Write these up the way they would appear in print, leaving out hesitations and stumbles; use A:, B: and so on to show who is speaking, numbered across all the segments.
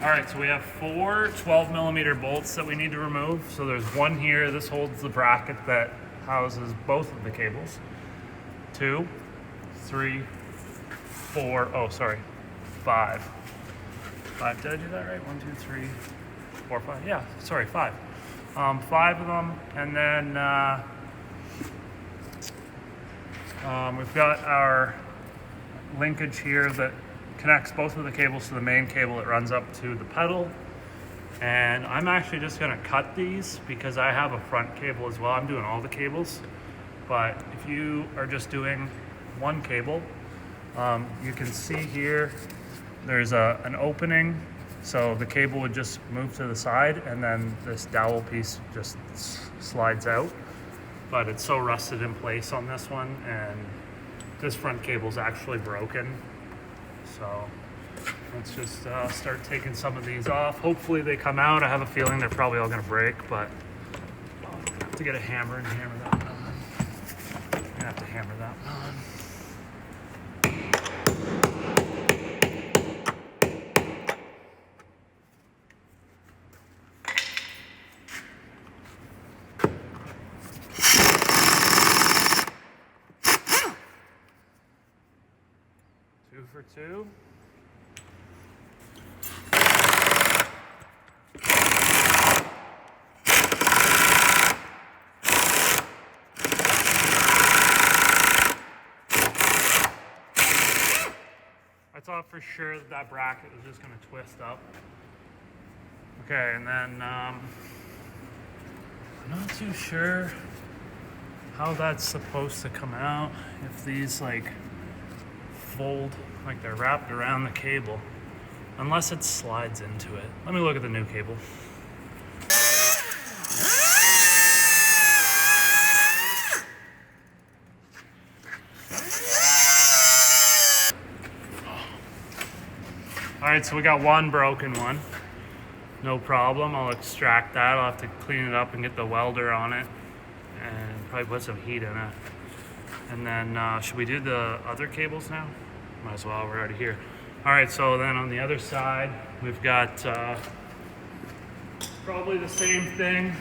A: All right, so we have 4 12mm bolts that we need to remove. So there's one here. This holds the bracket that houses both of the cables. 2, 3, 4, oh, sorry, 5. 5, did I do that right? 1, 2, 3, 4, 5. Yeah, sorry, 5. 5 of them, and then we've got our linkage here that connects both of the cables to the main cable that runs up to the pedal. And I'm actually just gonna cut these because I have a front cable as well. I'm doing all the cables, but if you are just doing one cable, you can see here there's an opening, so the cable would just move to the side and then this dowel piece just slides out. But it's so rusted in place on this one, and this front cable is actually broken. So let's just start taking some of these off. Hopefully they come out. I have a feeling they're probably all gonna break, but I'll have to get a hammer and hammer that one on. I'm gonna have to hammer that one on. 2 for 2. I thought for sure that bracket was just going to twist up. Okay, and then I'm not too sure how that's supposed to come out. If these like fold, like they're wrapped around the cable, unless it slides into it. Let me look at the new cable. All right, so we got one broken one. No problem, I'll extract that. I'll have to clean it up and get the welder on it and probably put some heat in it. And then should we do the other cables now? Might as well, we're already here. All right, so then on the other side, we've got probably the same thing,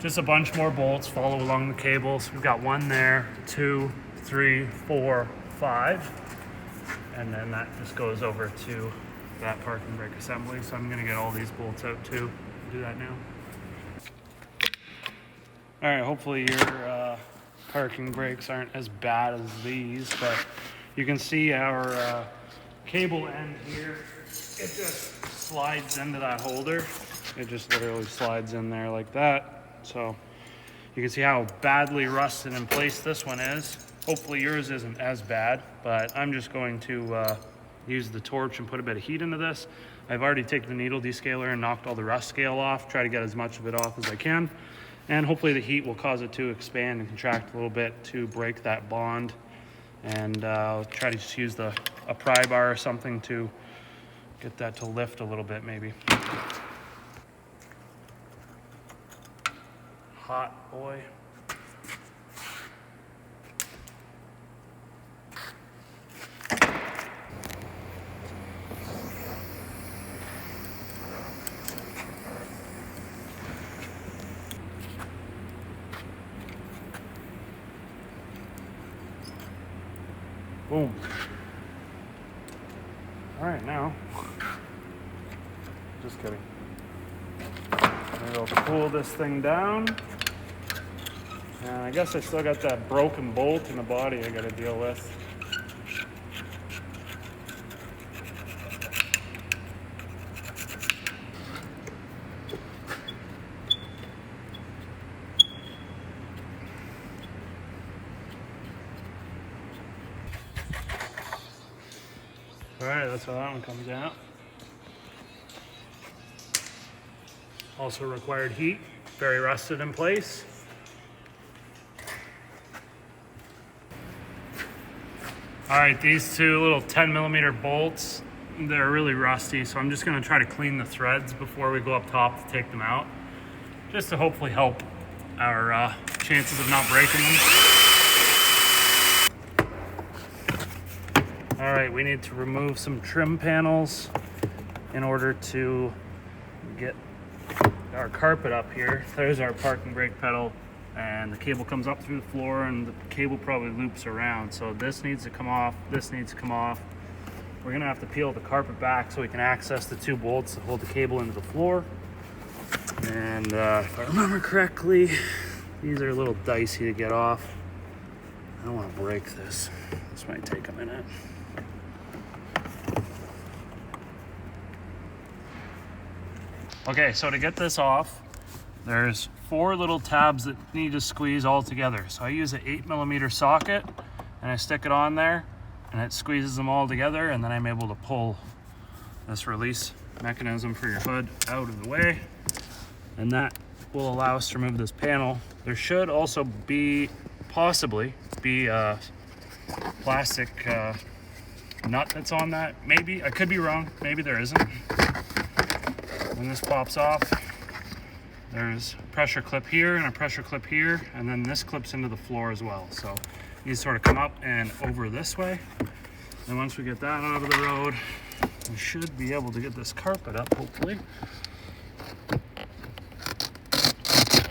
A: just a bunch more bolts follow along the cables. We've got 1 there, 2, 3, 4, 5. And then that just goes over to that parking brake assembly. So I'm gonna get all these bolts out too. Do that now. All right, hopefully your parking brakes aren't as bad as these, but you can see our cable end here. It just slides into that holder. It just literally slides in there like that. So you can see how badly rusted in place this one is. Hopefully yours isn't as bad, but I'm just going to use the torch and put a bit of heat into this. I've already taken the needle descaler and knocked all the rust scale off, try to get as much of it off as I can. And hopefully the heat will cause it to expand and contract a little bit to break that bond. And I'll try to just use a pry bar or something to get that to lift a little bit maybe. Hot boy. Boom. All right, now, just kidding. I'll pull this thing down. And I guess I still got that broken bolt in the body I gotta deal with. All right, that's how that one comes out. Also required heat, very rusted in place. All right, these 2 little 10mm bolts, they're really rusty, so I'm just gonna try to clean the threads before we go up top to take them out, just to hopefully help our chances of not breaking them. All right, we need to remove some trim panels in order to get our carpet up here. There's our parking brake pedal, and the cable comes up through the floor, and the cable probably loops around. So this needs to come off, this needs to come off. We're gonna have to peel the carpet back so we can access the 2 bolts that hold the cable into the floor. And if I remember correctly, these are a little dicey to get off. I don't want to break this. This might take a minute. Okay, so to get this off, there's 4 little tabs that need to squeeze all together. So I use an 8mm socket, and I stick it on there, and it squeezes them all together, and then I'm able to pull this release mechanism for your hood out of the way, and that will allow us to remove this panel. There should also be, possibly, be a plastic nut that's on that. Maybe, I could be wrong, maybe there isn't. When this pops off, there's a pressure clip here and a pressure clip here, and then this clips into the floor as well. So these sort of come up and over this way. And once we get that out of the road, we should be able to get this carpet up, hopefully.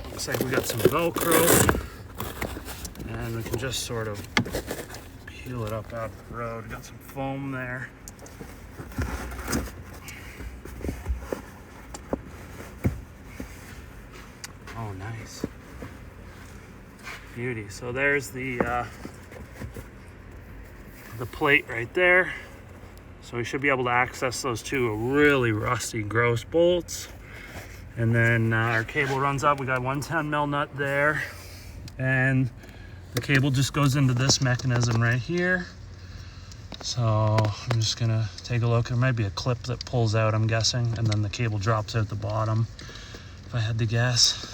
A: Looks like we got some Velcro, and we can just sort of peel it up out of the road. We got some foam there. Oh, nice. Beauty. So there's the plate right there. So we should be able to access those 2 really rusty, gross bolts. And then our cable runs up. We got 1 10mm nut there. And the cable just goes into this mechanism right here. So I'm just gonna take a look. There might be a clip that pulls out, I'm guessing, and then the cable drops out the bottom, if I had to guess.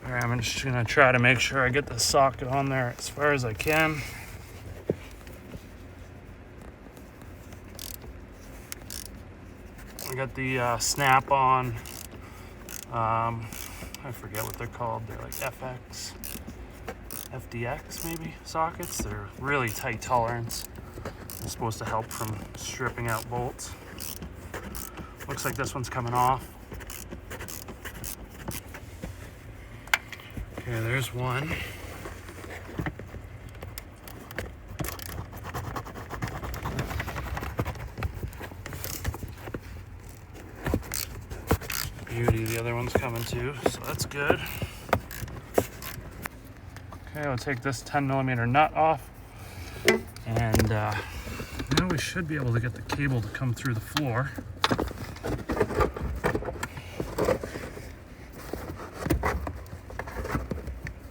A: All right, I'm just gonna try to make sure I get the socket on there as far as I can. I got the snap-on, I forget what they're called. They're like FDX maybe sockets. They're really tight tolerance. It's supposed to help from stripping out bolts. Looks like this one's coming off. Okay, there's one. Beauty, the other one's coming too, so that's good. Okay, we'll take this 10mm nut off, and now we should be able to get the cable to come through the floor.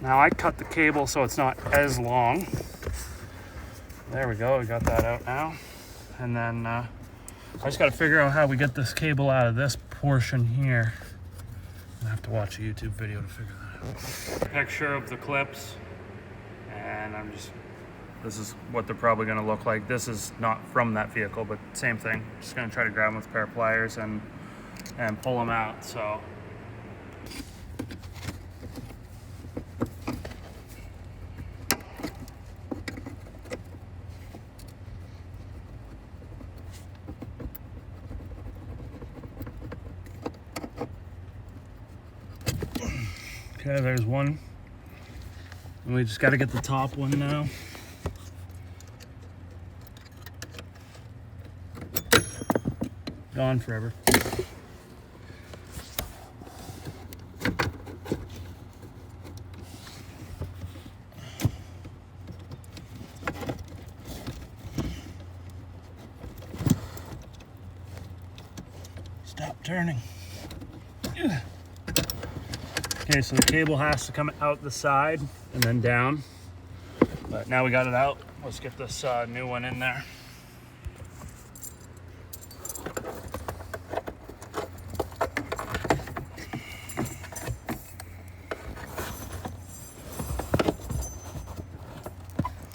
A: Now I cut the cable so it's not as long. There we go, we got that out now. And then I just gotta figure out how we get this cable out of this portion here. I have to watch a YouTube video to figure that out. Picture of the clips, and this is what they're probably gonna look like. This is not from that vehicle, but same thing. Just gonna try to grab them with a pair of pliers and pull them out, so. Okay, there's one. And we just got to get the top one now. Gone forever. Stop turning. Okay, so the cable has to come out the side and then down, but now we got it out. Let's get this new one in there.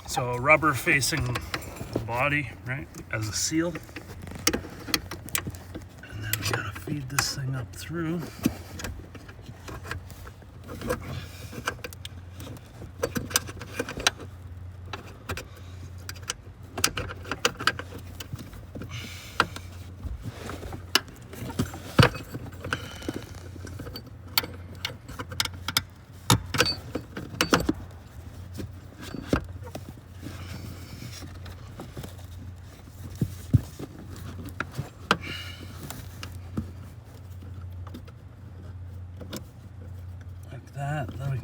A: So rubber facing the body, right, as a seal. And then we gotta feed this thing up through.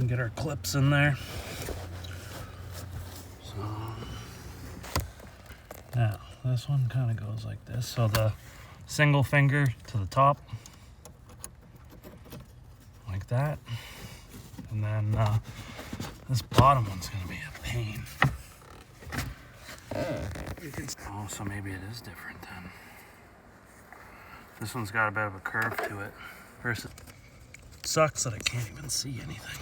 A: and get our clips in there. So now this one kind of goes like this. So the single finger to the top, like that. And then this bottom one's gonna be a pain. Oh, so maybe it is different then. This one's got a bit of a curve to it. Versus, it sucks that I can't even see anything.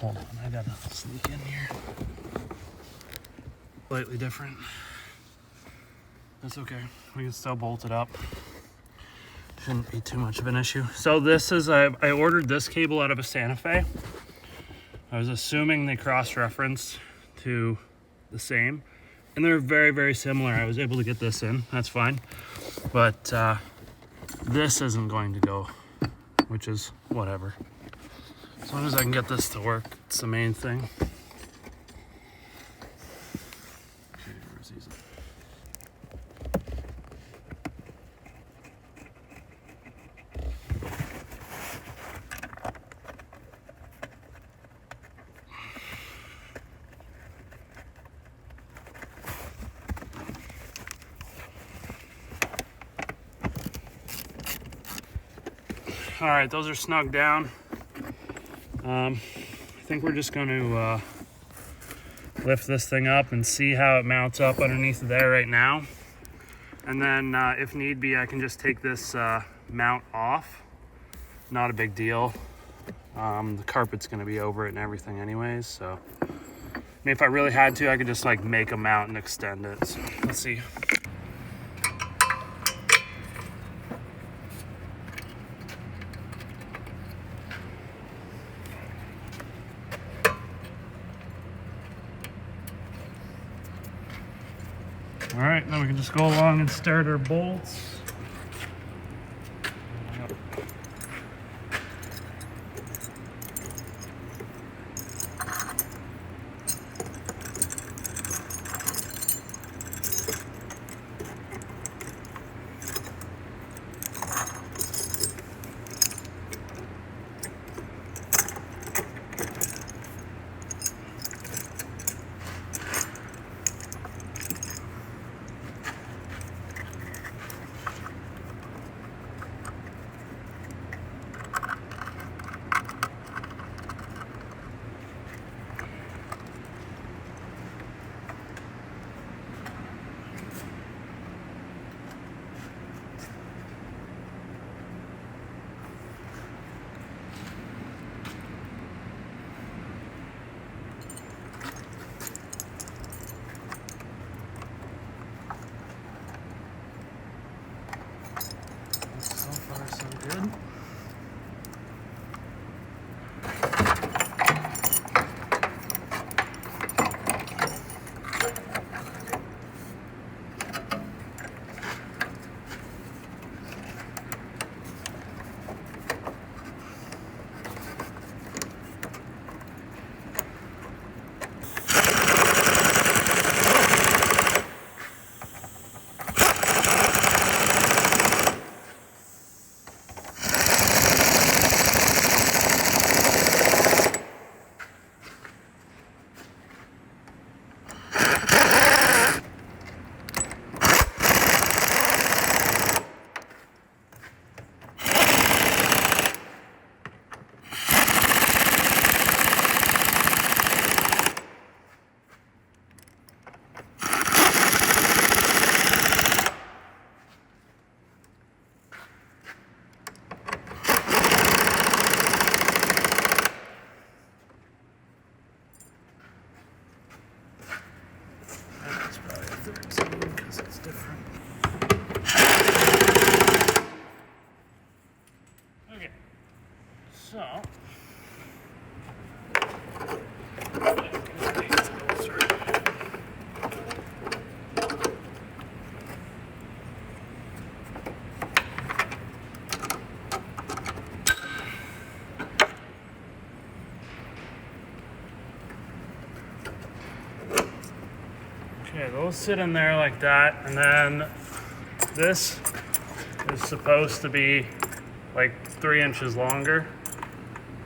A: Hold on, I gotta sneak in here. Slightly different. That's okay. We can still bolt it up. Shouldn't be too much of an issue. So this is, I ordered this cable out of a Santa Fe. I was assuming they cross-referenced to the same. And they're very, very similar. I was able to get this in, that's fine. But this isn't going to go, which is whatever. As long as I can get this to work, it's the main thing. Okay, where's these? All right, those are snug down. I think we're just going to lift this thing up and see how it mounts up underneath there right now. And then if need be, I can just take this mount off. Not a big deal. The carpet's going to be over it and everything anyways. So I mean, if I really had to, I could just like make a mount and extend it. So let's see. All right, now we can just go along and start our bolts. So far, so good. Because it's different. Okay, so okay, those sit in there like that, and then this is supposed to be like 3 inches longer.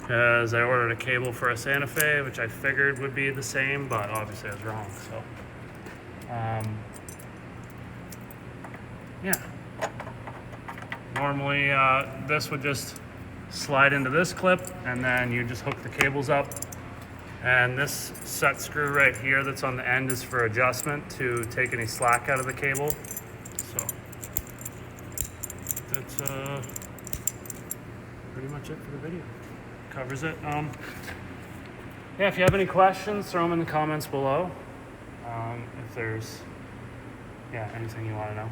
A: because I ordered a cable for a Santa Fe, which I figured would be the same, but obviously I was wrong. So, yeah. Normally, this would just slide into this clip, and then you just hook the cables up. And this set screw right here that's on the end is for adjustment to take any slack out of the cable. So that's pretty much it for the video. Covers it. Yeah, if you have any questions, throw them in the comments below. If there's anything you want to know,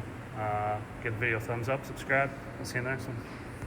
A: give the video a thumbs up, subscribe. I'll see you in the next one.